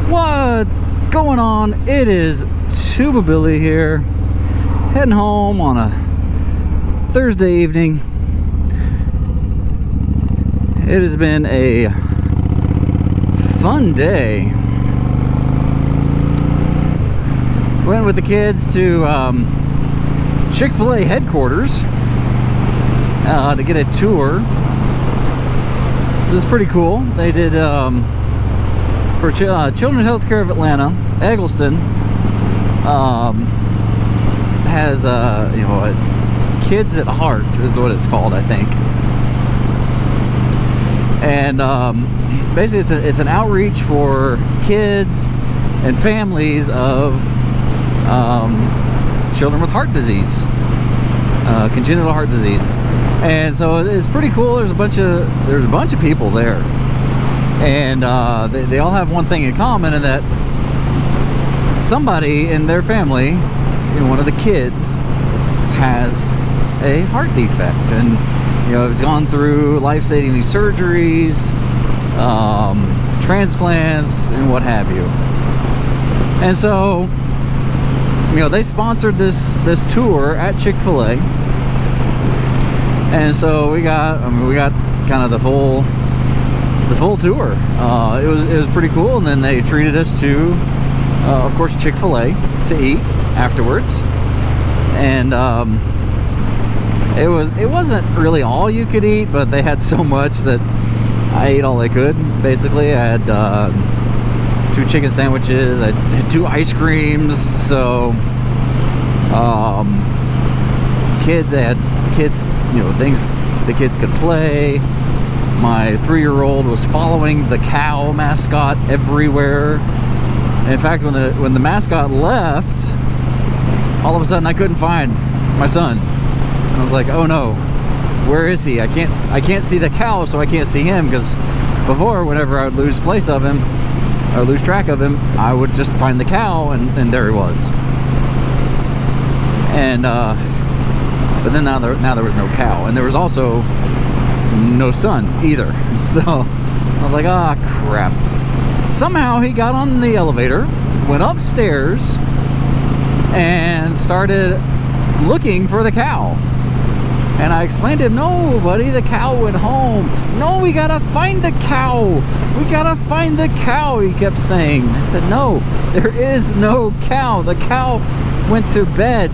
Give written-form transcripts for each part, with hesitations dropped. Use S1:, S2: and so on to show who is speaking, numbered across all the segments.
S1: What's going on? It is Tuba Billy here, heading home on a Thursday evening. It has been a fun day. Went with the kids to Chic-fil-A Headquarters to get a tour. This is pretty cool. They did for Children's Healthcare of Atlanta. Eggleston has Kids at Heart is what it's called, I think. And basically it's an outreach for kids and families of children with heart disease, congenital heart disease. And so it's pretty cool. There's a bunch of people there, and they all have one thing in common, in that somebody in their family, one of the kids, has a heart defect, and has gone through life-saving surgeries, transplants, and what have you. And so they sponsored this tour at Chick-fil-A. And so we got kind of the full tour. It was pretty cool. And then they treated us to, of course, Chick-fil-A to eat afterwards. And it wasn't really all you could eat, but they had so much that I ate all I could. Basically, I had 2 chicken sandwiches. I had 2 ice creams. So they had kids, things the kids could play. My 3-year-old was following the cow mascot everywhere. In fact, when the mascot left, all of a sudden I couldn't find my son, and I was like, oh no, where is he? I can't see the cow, so I can't see him, because before, whenever I would lose track of him, I would just find the cow, and there he was. And but then now there was no cow, and there was also no sun either. So I was like, ah, crap. Somehow he got on the elevator, went upstairs, and started looking for the cow. And I explained to him, no, buddy, the cow went home. No, we gotta find the cow. We gotta find the cow, he kept saying. I said, no, there is no cow. The cow went to bed.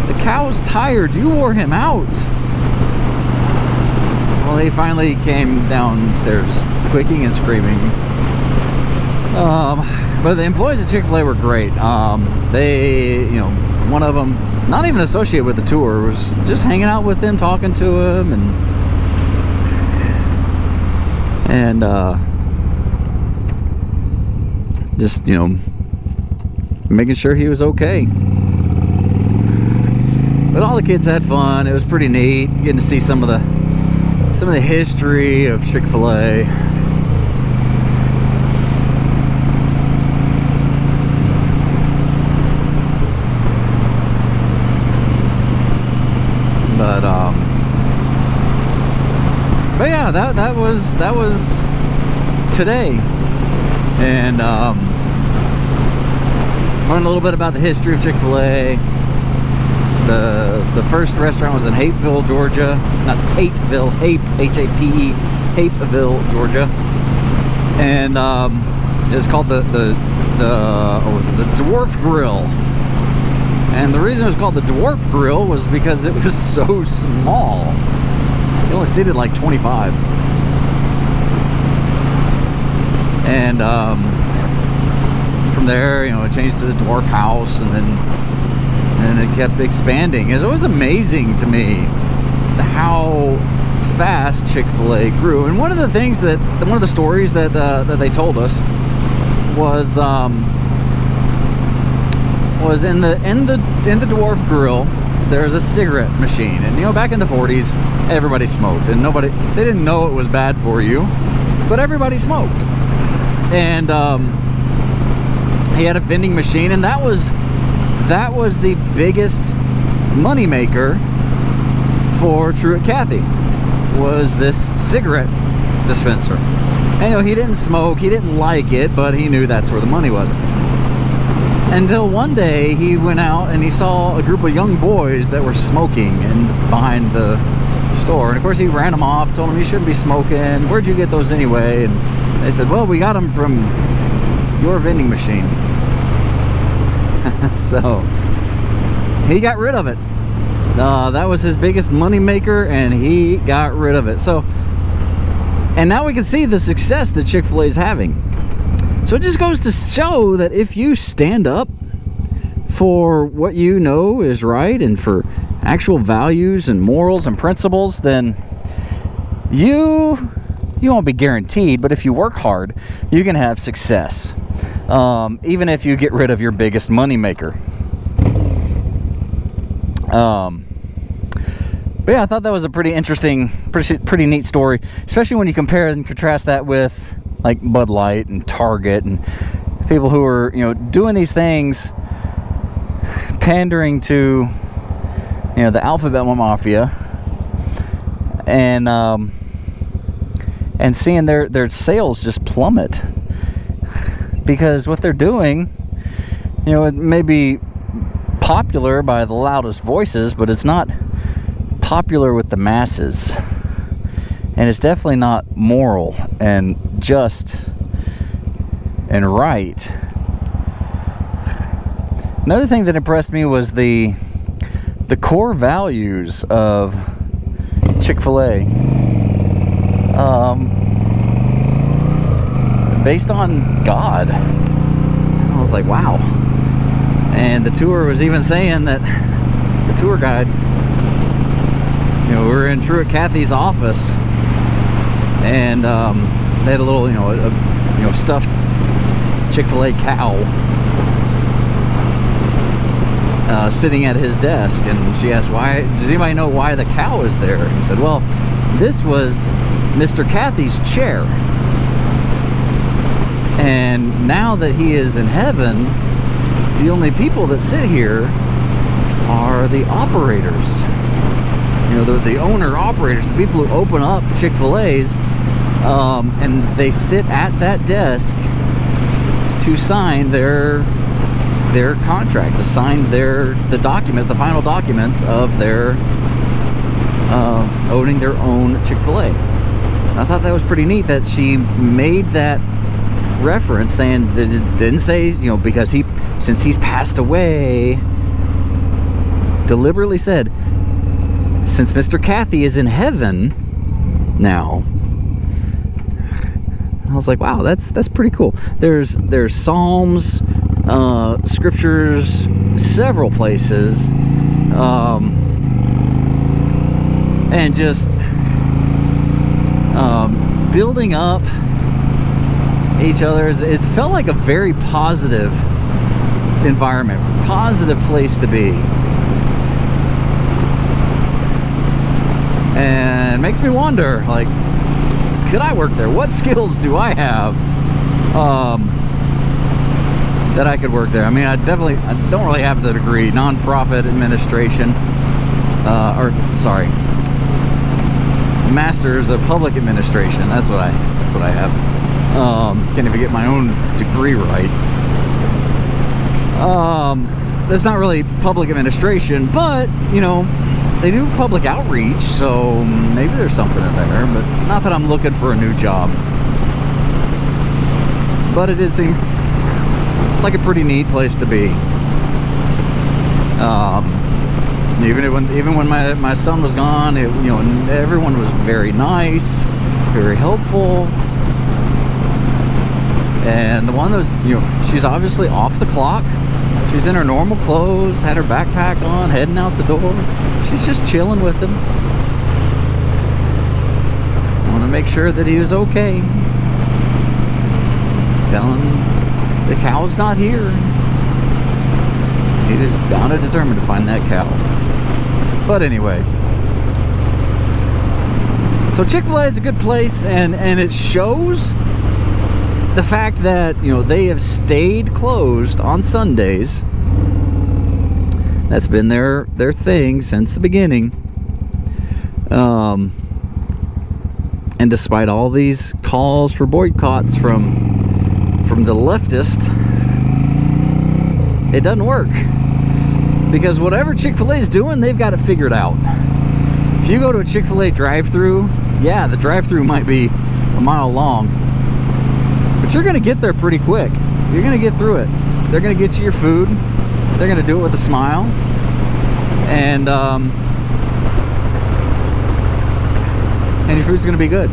S1: The cow's tired. You wore him out. Well, he finally came downstairs, quaking and screaming. But the employees at Chick-fil-A were great. They, one of them, not even associated with the tour, was just hanging out with him, talking to him, and just, making sure he was okay. But all the kids had fun. It was pretty neat getting to see some of the history of Chick-fil-A. But yeah, that was today, and learned a little bit about the history of Chick-fil-A. The first restaurant was in Hapeville, Georgia. Not Hapeville, H-A-P-E, Hapeville, Georgia. And it's called the Dwarf Grill. And the reason it was called the Dwarf Grill was because it was so small. It only seated like 25. And from there, it changed to the Dwarf House, and it kept expanding. It was amazing to me how fast Chick-fil-A grew. And one of the things one of the stories that they told us was in the Dwarf Grill, there's a cigarette machine. And back in the 40s, everybody smoked, and they didn't know it was bad for you, but everybody smoked. And he had a vending machine, and that was the biggest money maker for Truett Cathy, was this cigarette dispenser. And he didn't smoke, he didn't like it, but he knew that's where the money was. Until one day he went out and he saw a group of young boys that were smoking behind the store. And of course he ran them off, told them you shouldn't be smoking. Where'd you get those anyway? And they said, well, we got them from your vending machine. So he got rid of it. That was his biggest money maker, and he got rid of it. So, and now we can see the success that Chick-fil-A is having. So it just goes to show that if you stand up for what you know is right and for actual values and morals and principles, then you won't be guaranteed, but if you work hard, you can have success. Even if you get rid of your biggest money maker. But yeah, I thought that was a pretty interesting, pretty neat story, especially when you compare and contrast that with like Bud Light and Target and people who are, doing these things, pandering to, the alphabet mafia, and seeing their sales just plummet because what they're doing, it may be popular by the loudest voices, but it's not popular with the masses, and it's definitely not moral and just and right. Another thing that impressed me was the core values of Chick-fil-A, based on God. I was like, wow. And the tour was even saying that the tour guide, we were in Truett Cathy's office, and they had a little, stuffed Chick-fil-A cow sitting at his desk, and she asked, "Why? Does anybody know why the cow is there?" And he said, "Well, this was Mr. Cathy's chair, and now that he is in heaven, the only people that sit here are the operators." The owner operators, the people who open up Chick-fil-A's, and they sit at that desk to sign their contract, to sign the document, the final documents of their owning their own Chick-fil-A. I thought that was pretty neat that she made that reference, saying that it didn't say, because since he's passed away, deliberately said, since Mr. Cathy is in heaven now. I was like, wow, that's pretty cool. There's Psalms, scriptures, several places, and just building up each other. It felt like a very positive environment, positive place to be. And it makes me wonder, like, could I work there? What skills do I have that I could work there? I mean, I don't really have the degree, nonprofit administration, Masters of Public Administration. That's what I have. Can't even get my own degree right. That's not really public administration, but they do public outreach, so maybe there's something in there, but not that I'm looking for a new job. But it did seem like a pretty neat place to be. Even when my son was gone, everyone was very nice, very helpful. And the one that was, she's obviously off the clock. She's in her normal clothes, had her backpack on, heading out the door. She's just chilling with him. I want to make sure that he was okay. Telling him the cow's not here. He is bound and determined to find that cow. But anyway. So Chick-fil-A is a good place, and it shows the fact that, they have stayed closed on Sundays. That's been their thing since the beginning. And And despite all these calls for boycotts from the leftist, it doesn't work. Because whatever Chick-fil-A is doing, they've got it figured out. If you go to a Chick-fil-A drive-thru, yeah, the drive-thru might be a mile long, but you're gonna get there pretty quick. You're gonna get through it. They're gonna get you your food. They're gonna do it with a smile, and your food's gonna be good.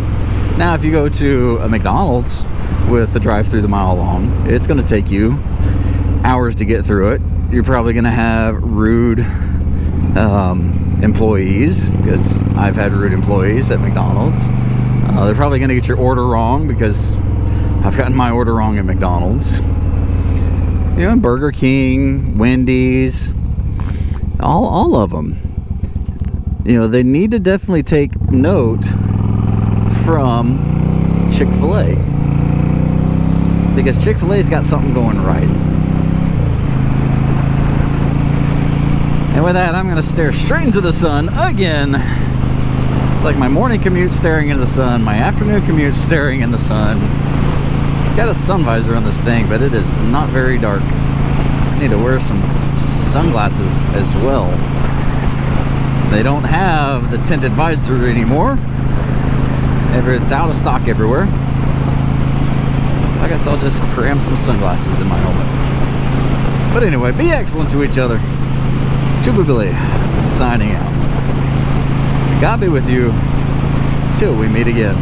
S1: Now, if you go to a McDonald's with the drive-thru the mile long, it's gonna take you hours to get through it. You're probably gonna have rude employees, because I've had rude employees at McDonald's. They're probably gonna get your order wrong, because I've gotten my order wrong at McDonald's. You know, Burger King, Wendy's, all of them. You know, they need to definitely take note from Chick-fil-A, because Chick-fil-A's got something going right. And with that, I'm going to stare straight into the sun again. It's like my morning commute staring into the sun, my afternoon commute staring in the sun. Got a sun visor on this thing, but it is not very dark. I need to wear some sunglasses as well. They don't have the tinted visor anymore. It's out of stock everywhere. So I guess I'll just cram some sunglasses in my helmet. But anyway, be excellent to each other. Tuba Billy signing out. God be with you till we meet again.